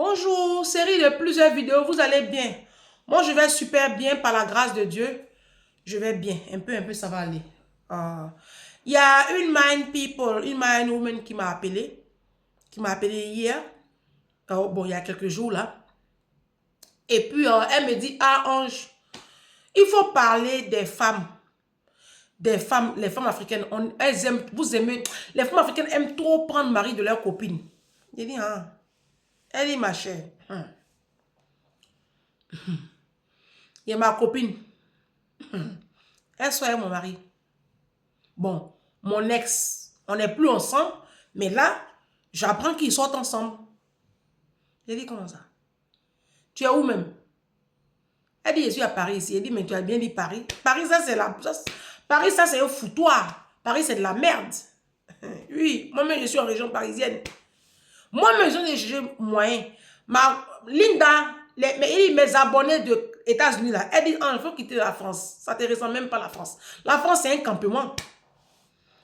Bonjour, série de plusieurs vidéos, vous allez bien? Moi, je vais super bien par la grâce de Dieu. Je vais bien, un peu, ça va aller. Il y a une Mind People, une Mind Woman qui m'a appelé hier, bon, il y a quelques jours là. Et puis, elle me dit, ah, Ange, il faut parler des femmes, les femmes africaines. Elles aiment, vous aimez, les femmes africaines aiment trop prendre mari de leur copine. J'ai dit, ah, elle dit, ma chère, il y a ma copine. Elle soit mon mari. Bon, mon ex, on n'est plus ensemble, mais là, j'apprends qu'ils sortent ensemble. J'ai dit, comment ça? Tu es où même? Elle dit, je suis à Paris ici. Elle dit, mais tu as bien dit Paris. Paris, ça, c'est Paris, ça, c'est un foutoir. Paris, c'est de la merde. Oui, moi-même, je suis en région parisienne. Moi-même, j'ai moyen. Linda, mes abonnés de États-Unis, là, elle dit, ah, il faut quitter la France. Ça ne te ressemble même pas la France. La France, c'est un campement.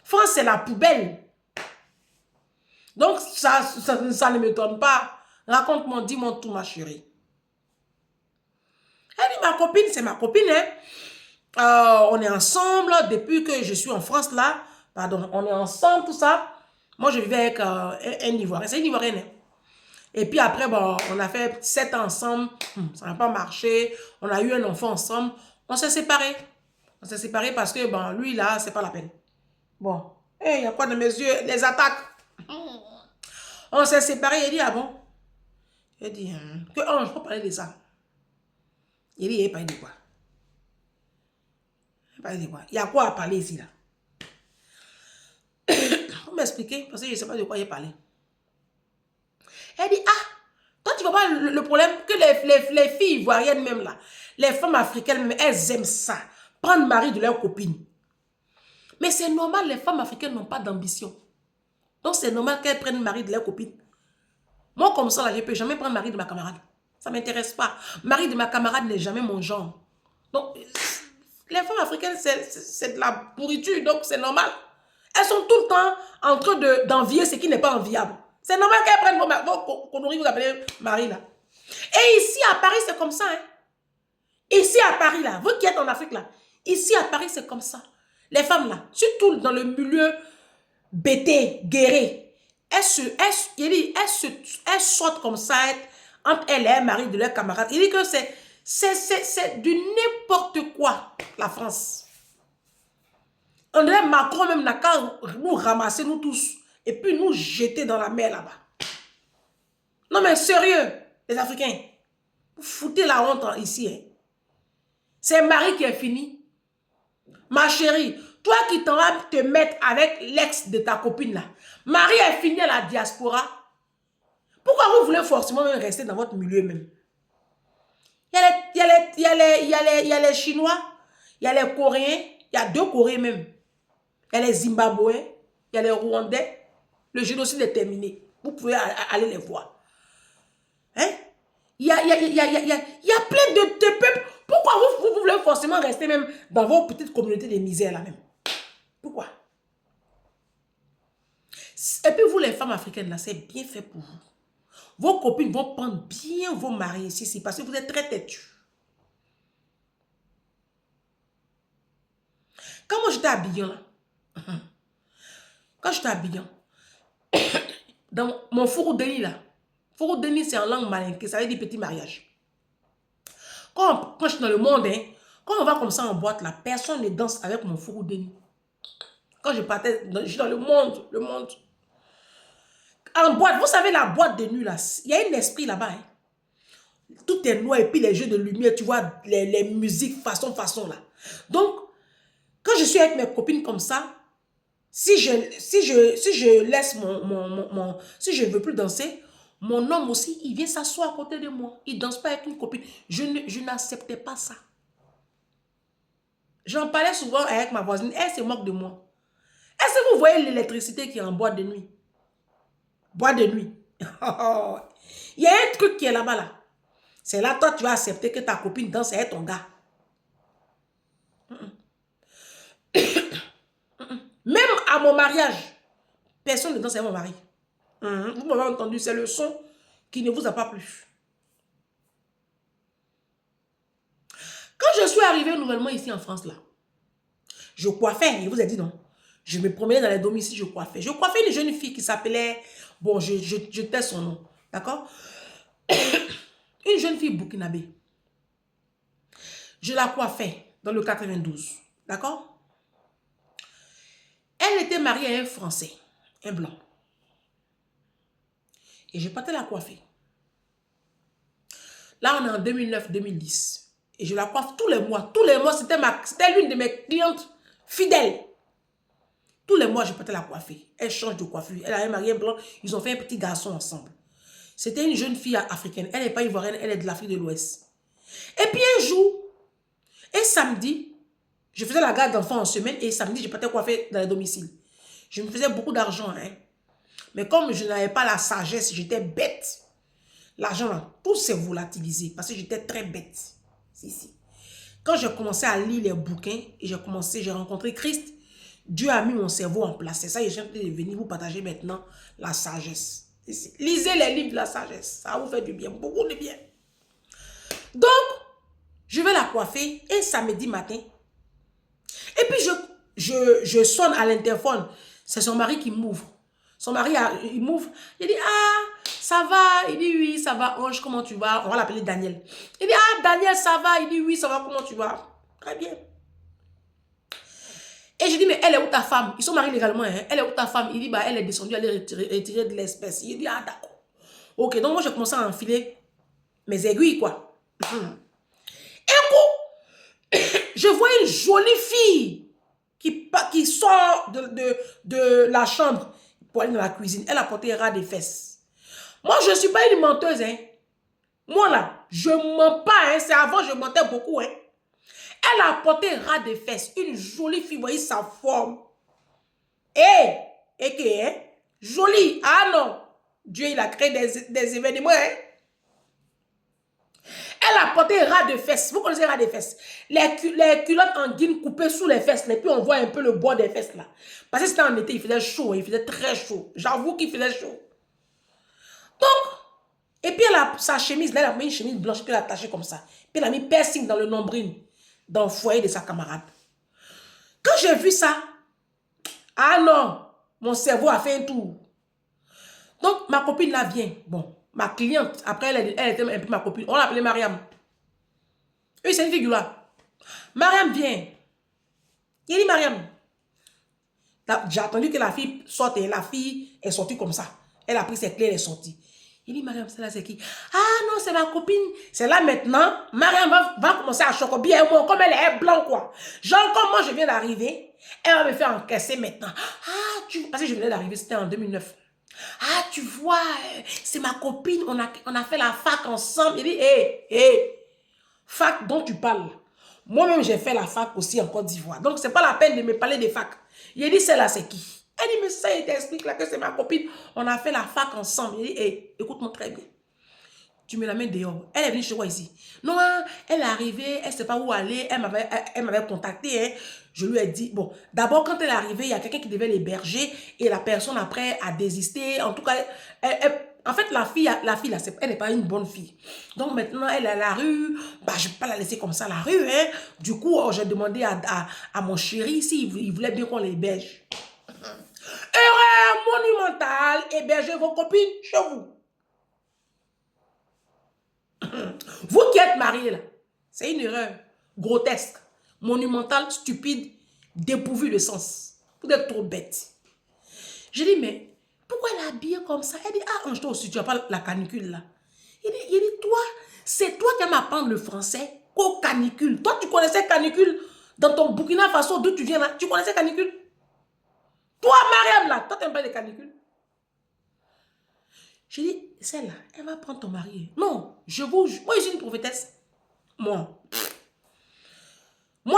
France, c'est la poubelle. Donc, ça ne m'étonne pas. Raconte-moi, dis-moi tout, ma chérie. Elle dit, ma copine, c'est ma copine. Hein. On est ensemble depuis que je suis en France, là. Pardon, on est ensemble, tout ça. Moi, je vivais avec un Ivoirien. C'est une Ivoirienne. Hein. Et puis après, bon, on a fait 7 ans ensemble. Ça n'a pas marché. On a eu un enfant ensemble. On s'est séparés. On s'est séparés parce que, bon, lui, là, c'est pas la peine. Bon. Il y a quoi dans mes yeux? Les attaques. On s'est séparés. Il dit, ah bon? Il dit, que je peux parler de ça. Il dit, il parle de quoi? Il parle de quoi? Il y a quoi à parler ici, là? Vous m'expliquez? Parce que je ne sais pas de quoi il parlé. Elle dit, ah, toi, tu vois pas le problème que les filles ivoiriennes même, là, les femmes africaines même, elles aiment ça. Prendre mari de leur copine. Mais c'est normal, les femmes africaines n'ont pas d'ambition. Donc, c'est normal qu'elles prennent mari de leur copine. Moi, comme ça, là, je ne peux jamais prendre mari de ma camarade. Ça ne m'intéresse pas. Mari de ma camarade n'est jamais mon genre. Donc, les femmes africaines, c'est de la pourriture, donc c'est normal. Elles sont tout le temps en train d'envier ce qui n'est pas enviable. C'est normal qu'elles prennent vos conneries, vous appelez mari, là. Et ici, à Paris, c'est comme ça. Hein. Ici, à Paris, là, vous qui êtes en Afrique, là, ici, à Paris, c'est comme ça. Les femmes, là, surtout dans le milieu bêté, guéré, elles sortent comme ça, entre elles et un mari de leur camarade. Il dit que c'est du n'importe quoi, la France. On dirait Macron même n'a qu'à nous ramasser, nous tous, et puis nous jeter dans la mer là-bas. Non mais sérieux, les Africains, vous foutez la honte ici. Hein. C'est Marie qui est fini. Ma chérie, toi qui t'en vas te mettre avec l'ex de ta copine là, Marie est finie à la diaspora. Pourquoi vous voulez forcément rester dans votre milieu même? Il y a les Chinois, il y a les Coréens, il y a 2 Coréens même. Il y a les Zimbabwéens, il y a les Rwandais. Le génocide est terminé. Vous pouvez aller les voir. Hein? Il y a plein de peuples. Pourquoi vous voulez forcément rester même dans vos petites communautés de misère là même? Pourquoi? Et puis vous les femmes africaines là, c'est bien fait pour vous. Vos copines vont prendre bien vos maris ici parce que vous êtes très têtus. Quand moi j'étais à Abidjan là, quand j'étais à Abidjan, dans mon fourou Denis là, fourou Denis c'est en langue malinké, ça veut dire petit mariage. Quand je suis dans le monde, hein, quand on va comme ça en boîte là, personne ne danse avec mon fourou Denis. Quand je partais, je suis dans le monde. En boîte, vous savez la boîte de nuit là, il y a un esprit là-bas. Hein. Tout est noir et puis les jeux de lumière, tu vois, les musiques façon là. Donc, quand je suis avec mes copines comme ça, si je laisse si je ne veux plus danser, mon homme aussi, il vient s'asseoir à côté de moi. Il ne danse pas avec une copine. Je n'acceptais pas ça. J'en parlais souvent avec ma voisine. Elle se moque de moi. Est-ce que vous voyez l'électricité qui est en boîte de nuit? Boîte de nuit. Il y a un truc qui est là-bas, là. C'est là, toi, tu vas accepter que ta copine danse avec ton gars. Même à mon mariage, personne ne danse avec mon mari. Vous m'avez entendu, c'est le son qui ne vous a pas plu. Quand je suis arrivée nouvellement ici en France, là, je coiffais, je vous ai dit non. Je me promenais dans les domiciles, je coiffais. Je coiffais une jeune fille qui s'appelait, bon, je tais son nom, d'accord? Une jeune fille burkinabé. Je la coiffais dans le 92, d'accord? Elle était mariée à un Français, un blanc. Et je partais la coiffer. Là, on est en 2009-2010. Et je la coiffe tous les mois. Tous les mois, c'était l'une de mes clientes fidèles. Tous les mois, je partais la coiffer. Elle change de coiffure. Elle a un mari blanc. Ils ont fait un petit garçon ensemble. C'était une jeune fille africaine. Elle n'est pas ivoirienne, elle est de l'Afrique de l'Ouest. Et puis un jour, un samedi, je faisais la garde d'enfants en semaine et samedi, je partais coiffer dans les domiciles. Je me faisais beaucoup d'argent, hein. Mais comme je n'avais pas la sagesse, j'étais bête. L'argent, tout s'est volatilisé parce que j'étais très bête. Si. Quand j'ai commencé à lire les bouquins et j'ai rencontré Christ, Dieu a mis mon cerveau en place. C'est ça que j'ai envie de venir vous partager maintenant la sagesse. Lisez les livres de la sagesse. Ça va vous faire du bien, beaucoup de bien. Donc, je vais la coiffer un samedi matin. Et puis, je sonne à l'interphone. C'est son mari qui m'ouvre. Son mari, il m'ouvre. Il dit, ah, ça va? Il dit, oui, ça va. Ange, comment tu vas? On va l'appeler Daniel. Il dit, ah, Daniel, ça va? Il dit, oui, ça va. Comment tu vas? Très bien. Et je dis, mais elle est où ta femme? Ils sont mariés légalement, hein? Elle est où ta femme? Il dit, bah, elle est descendue, elle est retirée de l'espèce. Il dit, ah, d'accord. Ok, donc moi, je commence à enfiler mes aiguilles, quoi. Un coup, je vois une jolie fille qui sort de la chambre pour aller dans la cuisine. Elle a porté un ras des fesses. Moi, je ne suis pas une menteuse, hein. Moi, là, je ne mens pas, hein. C'est avant, je mentais beaucoup, hein. Elle a porté un ras des fesses. Une jolie fille, vous voyez sa forme. Hein? Jolie. Ah non. Dieu, il a créé des événements, hein. Elle a porté un ras de fesses. Vous connaissez un ras de fesses? Les culottes en guine coupées sous les fesses. Et puis on voit un peu le bord des fesses là. Parce que c'était en été, il faisait chaud. Il faisait très chaud. J'avoue qu'il faisait chaud. Donc, et puis elle a sa chemise, là, elle a mis une chemise blanche, puis elle a attaché comme ça. Puis elle a mis piercing dans le nombril, dans le foyer de sa camarade. Quand j'ai vu ça, ah non, mon cerveau a fait un tour. Donc, ma copine là vient. Bon, ma cliente, après, elle était un peu ma copine. On l'appelait Mariam. Oui, c'est une figure là. Mariam vient. Il dit Mariam. J'ai attendu que la fille sorte et la fille est sortie comme ça. Elle a pris ses clés, elle est sortie. Il dit Mariam, c'est là, c'est qui? Ah non, c'est ma copine. C'est là maintenant. Mariam va commencer à choquer bien moi, comme elle est blanc quoi. Genre, comme moi je viens d'arriver, elle va me faire encaisser maintenant. Ah, parce que je venais d'arriver, c'était en 2009. Ah, tu vois, c'est ma copine, on a fait la fac ensemble. Il dit, fac dont tu parles. Moi-même, j'ai fait la fac aussi en Côte d'Ivoire. Donc, c'est pas la peine de me parler de fac. Il dit, celle-là, c'est qui? Elle dit, mais ça, il t'explique là que c'est ma copine. On a fait la fac ensemble. Il dit, écoute-moi très bien. Tu me la mets dehors. Elle est venue chez moi ici. Non, elle est arrivée, elle ne sait pas où aller. Elle m'avait contacté. Hein. Je lui ai dit, bon, d'abord, quand elle est arrivée, il y a quelqu'un qui devait l'héberger et la personne après a désisté. En tout cas, en fait, la fille là, elle n'est pas une bonne fille. Donc maintenant, elle est à la rue. Bah, je ne peux pas la laisser comme ça à la rue. Hein. Du coup, j'ai demandé à mon chéri s'il voulait bien qu'on l'héberge. Erreur monumentale, hébergez vos copines chez vous. Vous qui êtes mariés là, c'est une erreur grotesque, monumentale, stupide, dépourvue de sens. Vous êtes trop bête. Je dis, mais pourquoi elle est habillée comme ça? Elle dit, ah, Ange, toi aussi, tu n'as pas la canicule là. Il dit, toi, c'est toi qui m'apprends le français qu'au canicule. Toi, tu connaissais canicule dans ton Burkina Faso, d'où tu viens là. Tu connaissais canicule? Toi, Mariam là, toi, tu n'aimes pas les canicules? Je dis, celle-là, elle va prendre ton mari. Non, je vous... Moi, je suis une prophétesse. Moi, il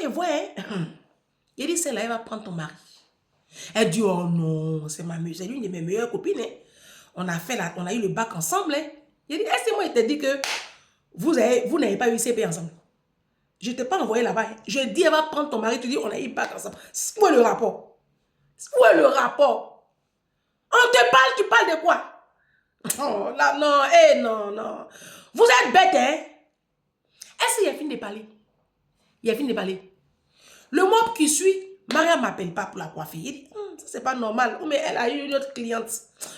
voit, hein. Il dit, celle-là, elle va prendre ton mari. Elle dit, oh non, c'est l'une de mes meilleures copines. Hein. On a eu le bac ensemble. Hein. Il dit, est-ce que moi, il t'a dit que vous n'avez pas eu CP ensemble? Je ne t'ai pas envoyé là-bas. Hein. Je dis, elle va prendre ton mari. Tu dis, on a eu le bac ensemble. Où est le rapport? Où est le rapport? On te parle, tu parles de quoi? Oh, là, non, non, non. Vous êtes bête, hein? Est-ce qu'il a fini de parler? Il a fini de parler. Le mois qui suit, Maria ne m'appelle pas pour la coiffer. Il dit, ça c'est pas normal. Mais elle a eu une autre cliente,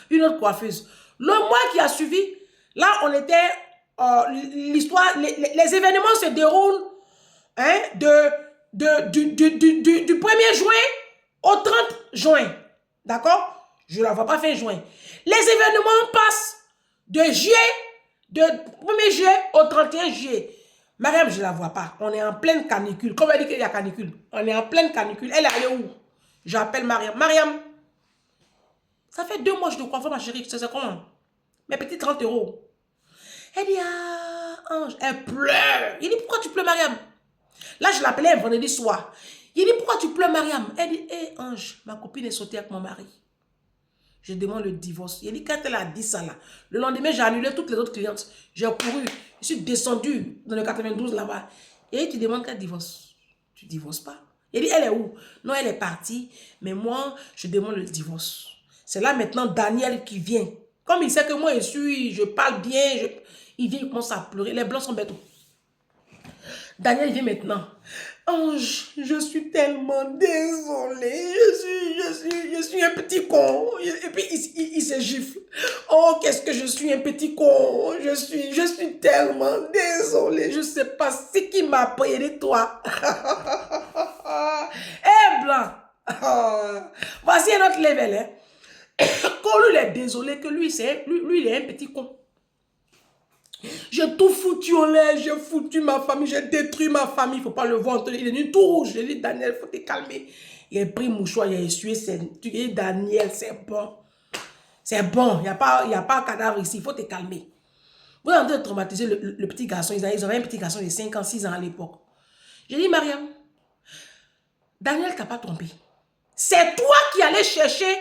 une autre coiffeuse. Le mois qui a suivi, là on était, l'histoire, les événements se déroulent hein, du 1er juin au 30 juin. D'accord? Je ne la vois pas fin juin. Les événements passent de juillet, de 1er juillet au 31 juillet. Mariam, je ne la vois pas. On est en pleine canicule. Comme elle dit qu'il y a canicule. On est en pleine canicule. Elle est allée où? J'appelle Mariam. Mariam, ça fait 2 mois que je te coiffe, ma chérie. Tu sais comment? Mes petits 30 €. Elle dit, ah, Ange. Elle pleure. Il dit, pourquoi tu pleures, Mariam? Là, je l'appelais un vendredi soir. Il dit, pourquoi tu pleures, Mariam? Elle dit, hé, Ange, ma copine est sautée avec mon mari. Je demande le divorce. Il dit, quand elle a dit ça là, le lendemain, j'ai annulé toutes les autres clientes. J'ai couru. Je suis descendue dans le 92 là-bas. Et tu demandes qu'elle divorce. Tu ne divorces pas. Il dit, elle est où? Non, elle est partie. Mais moi, je demande le divorce. C'est là maintenant Daniel qui vient. Comme il sait que moi, je parle bien, il vient, il commence à pleurer. Les blancs sont bêtes. Daniel vient maintenant. Ange, je suis tellement désolée. Je suis un petit con. Et puis il se gifle. Oh, qu'est-ce que je suis un petit con. Je suis tellement désolée. Je ne sais pas ce qui m'a pris de toi. Eh, blanc. Voici un autre level. Hein. Quand lui il est désolé que lui il est un petit con. J'ai tout foutu en l'air, j'ai foutu ma famille, j'ai détruit ma famille. Il ne faut pas le voir. Il est devenu tout rouge. J'ai dit, Daniel, il faut te calmer. Il a pris mouchoir, il a essuyé. Tu dis, Daniel, c'est bon. C'est bon. Il n'y a pas un cadavre ici. Il faut te calmer. Vous êtes en train de traumatiser le petit garçon. Ils avaient un petit garçon de 5 ans, 6 ans à l'époque. J'ai dit, Mariam, Daniel ne t'a pas trompé. C'est toi qui allais chercher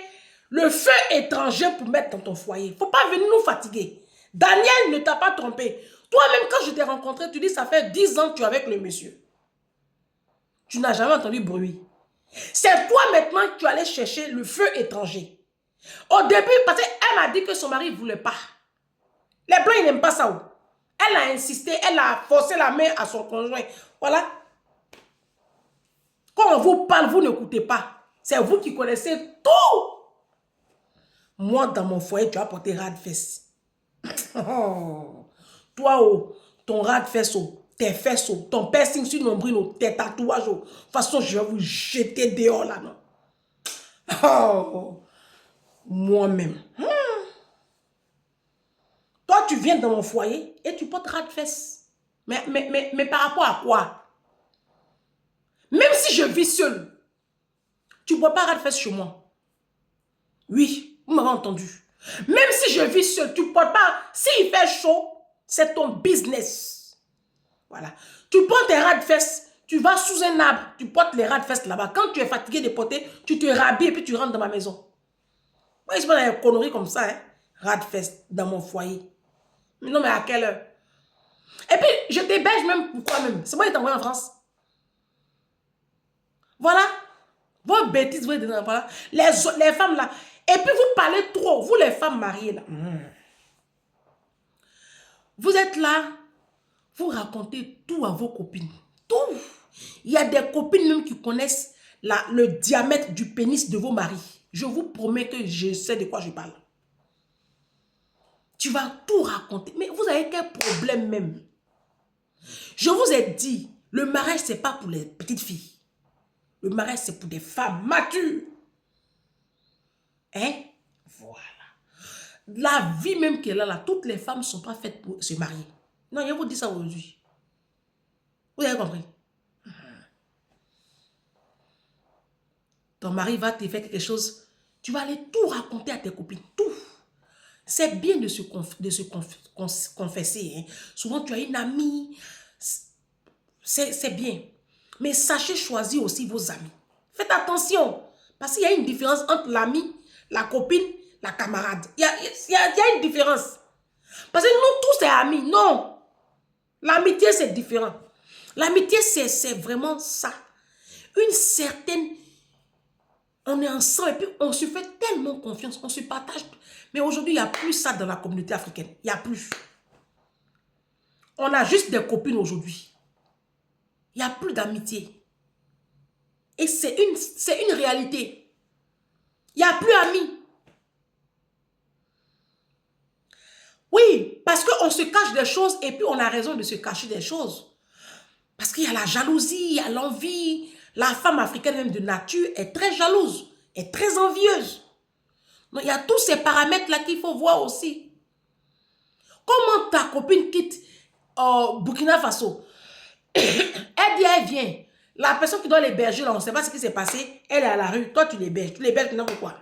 le feu étranger pour mettre dans ton foyer. Il ne faut pas venir nous fatiguer. Daniel ne t'a pas trompé. Toi-même, quand je t'ai rencontré, tu dis ça fait 10 ans que tu es avec le monsieur. Tu n'as jamais entendu bruit. C'est toi maintenant que tu allais chercher le feu étranger. Au début, parce qu'elle a dit que son mari ne voulait pas. Les blancs, ils n'aiment pas ça. Elle a insisté, elle a forcé la main à son conjoint. Voilà. Quand on vous parle, vous n'écoutez pas. C'est vous qui connaissez tout. Moi, dans mon foyer, tu as porté ras de fesses. Oh. Toi, oh, ton ras de fesses, tes fesses, ton piercing sur le nombril, tes tatouages. De toute façon, je vais vous jeter dehors là, non? Oh. Moi-même. Toi, tu viens dans mon foyer et tu portes ras de fesses. Mais par rapport à quoi? Même si je vis seul, tu ne bois pas ras de fesses chez moi. Oui, vous m'avez entendu. Même si je vis seul, tu ne portes pas. S'il fait chaud, c'est ton business. Voilà. Tu portes tes ras de fesses, tu vas sous un arbre, tu portes les ras de fesses là-bas. Quand tu es fatigué de porter, tu te rhabilles et puis tu rentres dans ma maison. Moi, je suis pas dans une connerie comme ça, hein. Ras de fesses dans mon foyer. Non, mais à quelle heure? Et puis, je t'héberge même pourquoi même? C'est moi qui t'envoie en France. Voilà. Vos bêtises, voilà. Les femmes là. Et puis vous parlez trop, vous les femmes mariées là. Vous êtes là, vous racontez tout à vos copines. Tout. Il y a des copines même qui connaissent le diamètre du pénis de vos maris. Je vous promets que je sais de quoi je parle. Tu vas tout raconter. Mais vous avez quel problème même? Je vous ai dit, le mariage, ce n'est pas pour les petites filles. Le mariage, c'est pour des femmes matures. Hein? Voilà. La vie même qu'elle a là, toutes les femmes ne sont pas faites pour se marier. Non, je vous dis ça aujourd'hui. Vous avez compris? Ton mari va te faire quelque chose, tu vas aller tout raconter à tes copines, tout. C'est bien de se confesser. Hein. Souvent, tu as une amie, c'est bien. Mais sachez choisir aussi vos amis. Faites attention, parce qu'il y a une différence entre l'ami, la copine, la camarade. Il y a une différence. Parce que nous tous, c'est amis. Non. L'amitié, c'est différent. L'amitié, c'est vraiment ça. Une certaine On est ensemble et puis on se fait tellement confiance, on se partage. Mais aujourd'hui, il n'y a plus ça dans la communauté africaine. Il n'y a plus. On a juste des copines aujourd'hui. Il n'y a plus d'amitié. Et c'est une réalité. Il n'y a plus amis. Oui, parce qu'on se cache des choses et puis on a raison de se cacher des choses. Parce qu'il y a la jalousie, il y a l'envie. La femme africaine même de nature est très jalouse, est très envieuse. Donc il y a tous ces paramètres-là qu'il faut voir aussi. Comment ta copine quitte Burkina Faso? Elle dit, elle vient. La personne qui doit l'héberger, là, on ne sait pas ce qui s'est passé. Elle est à la rue. Toi, tu l'héberges. Tu l'héberges maintenant pourquoi?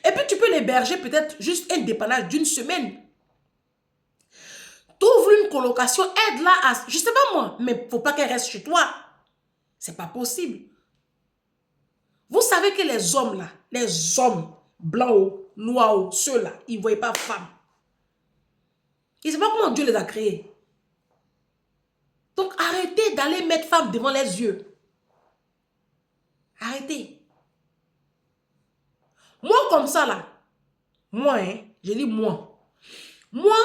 Et puis, tu peux l'héberger peut-être juste un dépannage d'une semaine. Trouve une colocation, aide-la à... Je ne sais pas moi, mais il ne faut pas qu'elle reste chez toi. Ce n'est pas possible. Vous savez que les hommes, là, les hommes blancs, noirs, ceux-là, ils ne voyaient pas femmes. Ils ne savent pas comment Dieu les a créés. Donc, arrêtez d'aller mettre femme devant les yeux. Arrêtez. Moi, comme ça, là, moi, hein, je dis moi. Moi,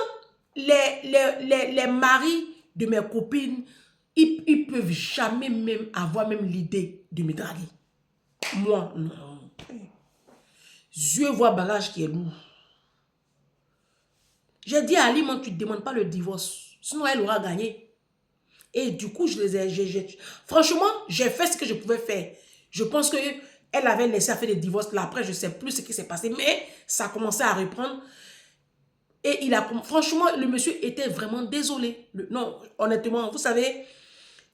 les maris de mes copines, ils peuvent jamais même avoir même l'idée de me draguer. Moi, non. Dieu voit bagage qui est lourd. J'ai dit à Ali, moi, tu ne demandes pas le divorce. Sinon, elle aura gagné. Et du coup, franchement, j'ai fait ce que je pouvais faire. Je pense qu'elle avait laissé faire des divorces. Là, après, je ne sais plus ce qui s'est passé. Mais ça a commencé à reprendre. Et franchement, le monsieur était vraiment désolé. Non, honnêtement, vous savez,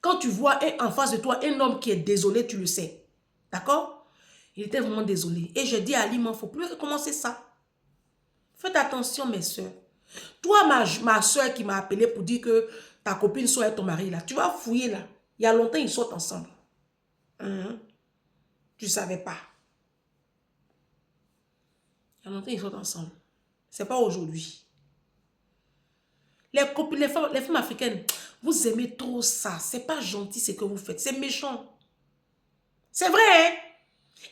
quand tu vois en face de toi un homme qui est désolé, tu le sais. D'accord? Il était vraiment désolé. Et je dis à Ali, il ne faut plus recommencer ça. Faites attention, mes soeurs. Toi, ma soeur qui m'a appelé pour dire que ta copine soit ton mari, là, tu vas fouiller, là. Il y a longtemps, ils sortent ensemble. Tu ne savais pas. Il y a longtemps, ils sortent ensemble. Ce n'est pas aujourd'hui. Les femmes africaines, vous aimez trop ça. Ce n'est pas gentil ce que vous faites. C'est méchant. C'est vrai, hein?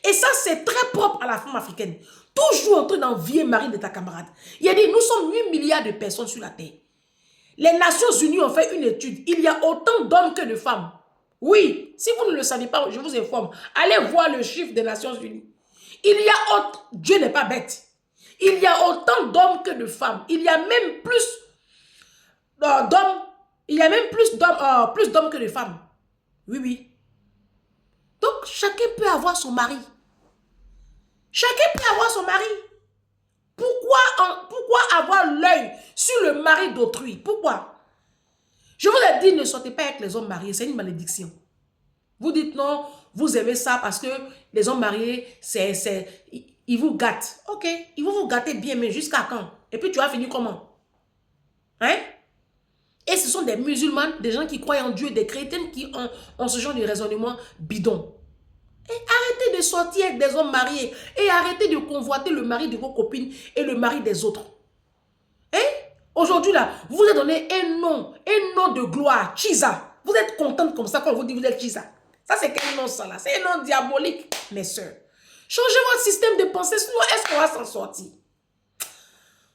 Et ça, c'est très propre à la femme africaine. Toujours en train d'envier le mari de ta camarade. Il a dit, nous sommes 8 milliards de personnes sur la terre. Les Nations Unies ont fait une étude. Il y a autant d'hommes que de femmes. Oui, si vous ne le savez pas, je vous informe. Allez voir le chiffre des Nations Unies. Il y a autant... Dieu n'est pas bête. Il y a autant d'hommes que de femmes. Il y a même plus d'hommes. Il y a même plus d'hommes que de femmes. Oui, oui. Donc, chacun peut avoir son mari. Chacun peut avoir son mari. Pourquoi avoir l'œil sur le mari d'autrui? Pourquoi? Je vous ai dit, ne sortez pas avec les hommes mariés. C'est une malédiction. Vous dites non, vous aimez ça parce que les hommes mariés, ils vous gâtent. Ok, ils vont vous gâter bien, mais jusqu'à quand? Et puis tu vas finir comment? Hein? Et ce sont des musulmans, des gens qui croient en Dieu, des chrétiens qui ont ce genre de raisonnement bidon. Et arrêtez de sortir avec des hommes mariés. Et arrêtez de convoiter le mari de vos copines et le mari des autres. Hein? Aujourd'hui, là, vous vous êtes donné un nom de gloire, Chiza. Vous êtes contente comme ça quand on vous dit vous êtes Chiza. Ça, c'est quel nom ça là? C'est un nom diabolique, mes soeurs. Changez votre système de pensée, sinon est-ce qu'on va s'en sortir?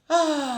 Ah.